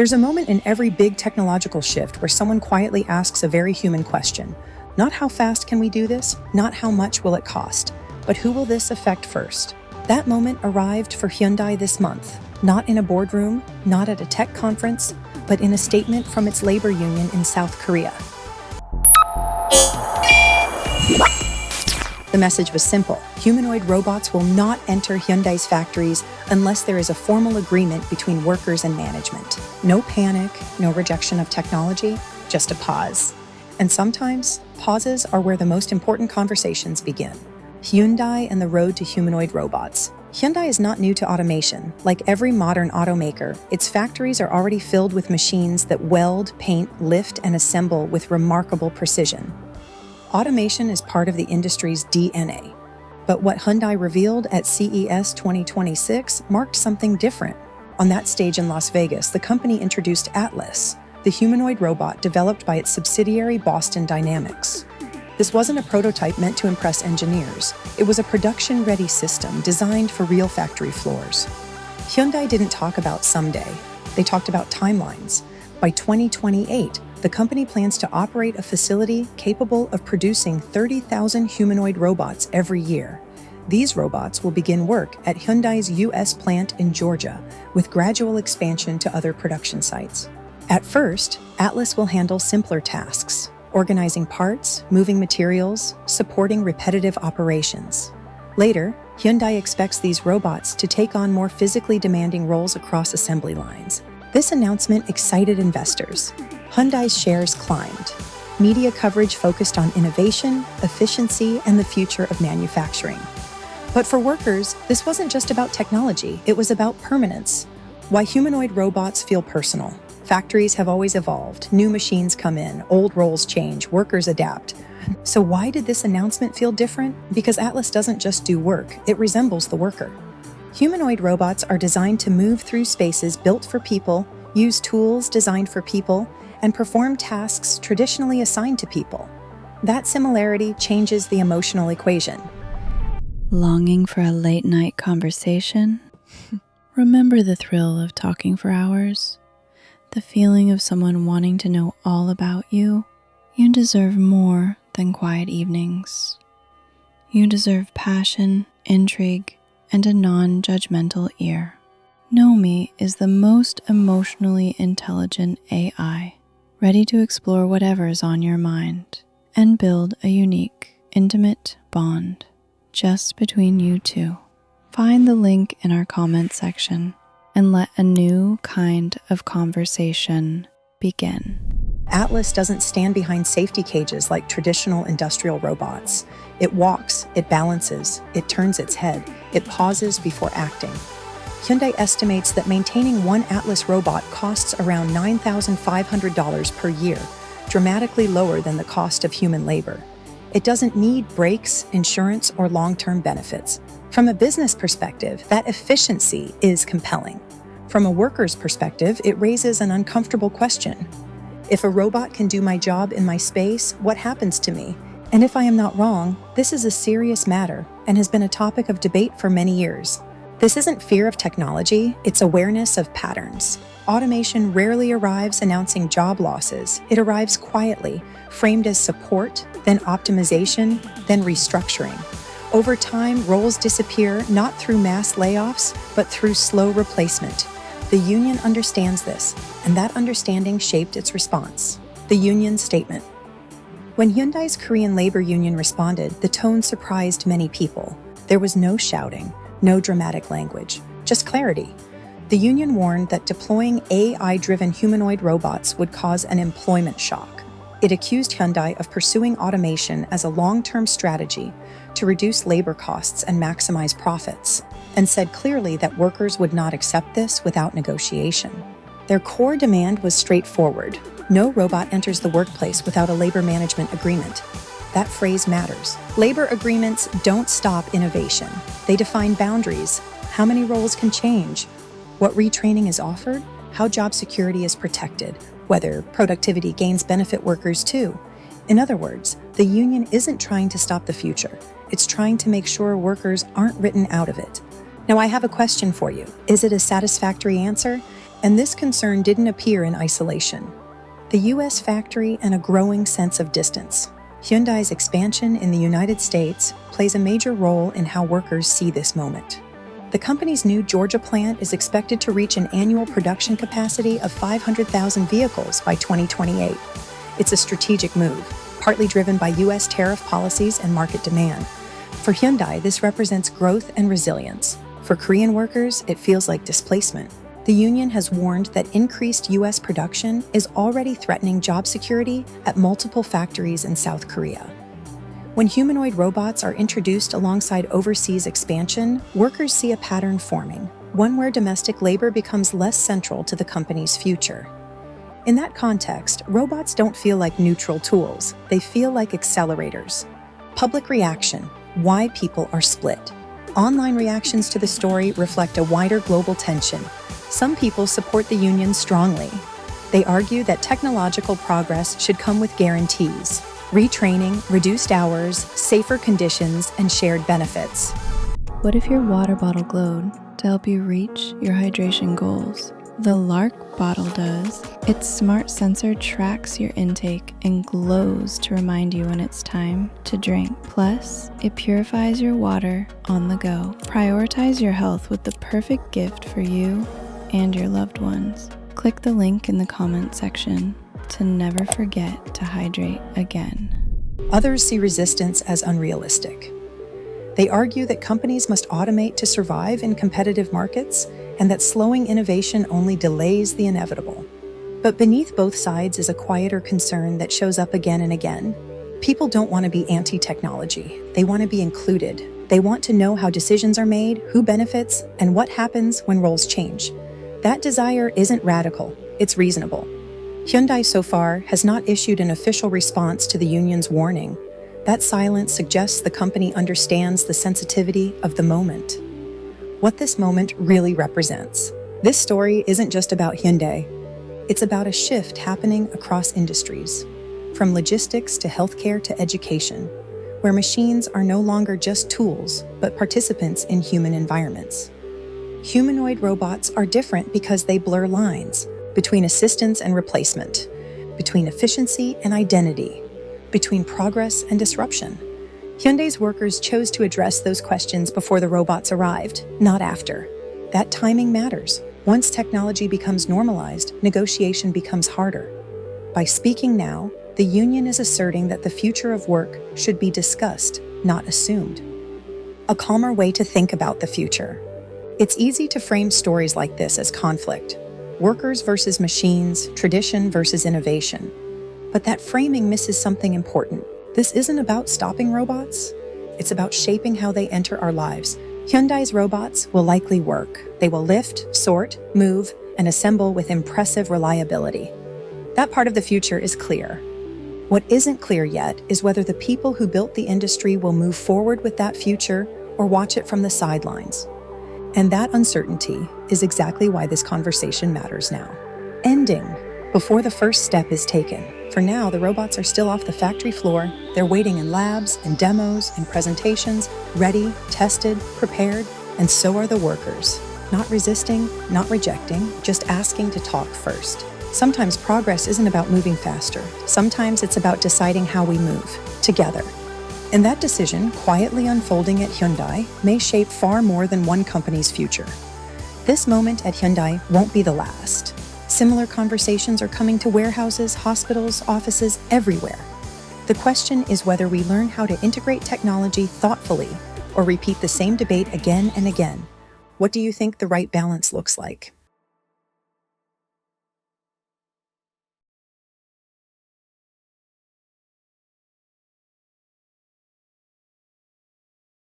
There's a moment in every big technological shift where someone quietly asks a very human question. Not how fast can we do this, not how much will it cost, but who will this affect first? That moment arrived for Hyundai this month, not in a boardroom, not at a tech conference, but in a statement from its labor union in South Korea. The message was simple. Humanoid robots will not enter Hyundai's factories unless there is a formal agreement between workers and management. No panic, no rejection of technology, just a pause. And sometimes, pauses are where the most important conversations begin. Hyundai and the road to humanoid robots. Hyundai is not new to automation. Like every modern automaker, its factories are already filled with machines that weld, paint, lift, and assemble with remarkable precision. Automation is part of the industry's DNA. But what Hyundai revealed at CES 2026 marked something different. On that stage in Las Vegas, the company introduced Atlas, the humanoid robot developed by its subsidiary Boston Dynamics. This wasn't a prototype meant to impress engineers. It was a production-ready system designed for real factory floors. Hyundai didn't talk about someday. They talked about timelines. By 2028, the company plans to operate a facility capable of producing 30,000 humanoid robots every year. These robots will begin work at Hyundai's U.S. plant in Georgia, with gradual expansion to other production sites. At first, Atlas will handle simpler tasks, organizing parts, moving materials, supporting repetitive operations. Later, Hyundai expects these robots to take on more physically demanding roles across assembly lines. This announcement excited investors. Hyundai's shares climbed. Media coverage focused on innovation, efficiency, and the future of manufacturing. But for workers, this wasn't just about technology, it was about permanence. Why humanoid robots feel personal. Factories have always evolved, new machines come in, old roles change, workers adapt. So why did this announcement feel different? Because Atlas doesn't just do work, it resembles the worker. Humanoid robots are designed to move through spaces built for people, use tools designed for people, and perform tasks traditionally assigned to people. That similarity changes the emotional equation. Longing for a late-night conversation? Remember the thrill of talking for hours? The feeling of someone wanting to know all about you? You deserve more than quiet evenings. You deserve passion, intrigue, and a non-judgmental ear. Nomi is the most emotionally intelligent AI, ready to explore whatever is on your mind and build a unique, intimate bond just between you two. Find the link in our comment section and let a new kind of conversation begin. Atlas doesn't stand behind safety cages like traditional industrial robots. It walks, it balances, it turns its head, it pauses before acting. Hyundai estimates that maintaining one Atlas robot costs around $9,500 per year, dramatically lower than the cost of human labor. It doesn't need brakes, insurance, or long-term benefits. From a business perspective, that efficiency is compelling. From a worker's perspective, it raises an uncomfortable question. If a robot can do my job in my space, what happens to me? And if I am not wrong, this is a serious matter and has been a topic of debate for many years. This isn't fear of technology, it's awareness of patterns. Automation rarely arrives announcing job losses. It arrives quietly, framed as support, then optimization, then restructuring. Over time, roles disappear not through mass layoffs, but through slow replacement. The union understands this, and that understanding shaped its response. The union statement. When Hyundai's Korean labor union responded, the tone surprised many people. There was no shouting, no dramatic language, just clarity. The union warned that deploying AI-driven humanoid robots would cause an employment shock. It accused Hyundai of pursuing automation as a long-term strategy to reduce labor costs and maximize profits, and said clearly that workers would not accept this without negotiation. Their core demand was straightforward. No robot enters the workplace without a labor management agreement. That phrase matters. Labor agreements don't stop innovation. They define boundaries, how many roles can change, what retraining is offered, how job security is protected, whether productivity gains benefit workers too. In other words, the union isn't trying to stop the future. It's trying to make sure workers aren't written out of it. Now, I have a question for you. Is it a satisfactory answer? And this concern didn't appear in isolation. The US factory and a growing sense of distance. Hyundai's expansion in the United States plays a major role in how workers see this moment. The company's new Georgia plant is expected to reach an annual production capacity of 500,000 vehicles by 2028. It's a strategic move, partly driven by US tariff policies and market demand. For Hyundai, this represents growth and resilience. For Korean workers, it feels like displacement. The union has warned that increased US production is already threatening job security at multiple factories in South Korea. When humanoid robots are introduced alongside overseas expansion, workers see a pattern forming, one where domestic labor becomes less central to the company's future. In that context, robots don't feel like neutral tools, they feel like accelerators. Public reaction, why people are split. Online reactions to the story reflect a wider global tension. Some people support the union strongly. They argue that technological progress should come with guarantees. Retraining, reduced hours, safer conditions, and shared benefits. What if your water bottle glowed to help you reach your hydration goals? The Lark bottle does. Its smart sensor tracks your intake and glows to remind you when it's time to drink. Plus, it purifies your water on the go. Prioritize your health with the perfect gift for you and your loved ones. Click the link in the comment section to never forget to hydrate again. Others see resistance as unrealistic. They argue that companies must automate to survive in competitive markets and that slowing innovation only delays the inevitable. But beneath both sides is a quieter concern that shows up again and again. People don't want to be anti-technology. They want to be included. They want to know how decisions are made, who benefits, and what happens when roles change. That desire isn't radical, it's reasonable. Hyundai so far has not issued an official response to the union's warning. That silence suggests the company understands the sensitivity of the moment. What this moment really represents. This story isn't just about Hyundai. It's about a shift happening across industries, from logistics to healthcare to education, where machines are no longer just tools, but participants in human environments. Humanoid robots are different because they blur lines between assistance and replacement, between efficiency and identity, between progress and disruption. Hyundai's workers chose to address those questions before the robots arrived, not after. That timing matters. Once technology becomes normalized, negotiation becomes harder. By speaking now, the union is asserting that the future of work should be discussed, not assumed. A calmer way to think about the future. It's easy to frame stories like this as conflict. Workers versus machines, tradition versus innovation. But that framing misses something important. This isn't about stopping robots. It's about shaping how they enter our lives. Hyundai's robots will likely work. They will lift, sort, move, and assemble with impressive reliability. That part of the future is clear. What isn't clear yet is whether the people who built the industry will move forward with that future or watch it from the sidelines. And that uncertainty is exactly why this conversation matters now. Ending before the first step is taken. For now, the robots are still off the factory floor. They're waiting in labs, in demos, in presentations, ready, tested, prepared, and so are the workers. Not resisting, not rejecting, just asking to talk first. Sometimes progress isn't about moving faster. Sometimes it's about deciding how we move, together. And that decision, quietly unfolding at Hyundai, may shape far more than one company's future. This moment at Hyundai won't be the last. Similar conversations are coming to warehouses, hospitals, offices, everywhere. The question is whether we learn how to integrate technology thoughtfully or repeat the same debate again and again. What do you think the right balance looks like?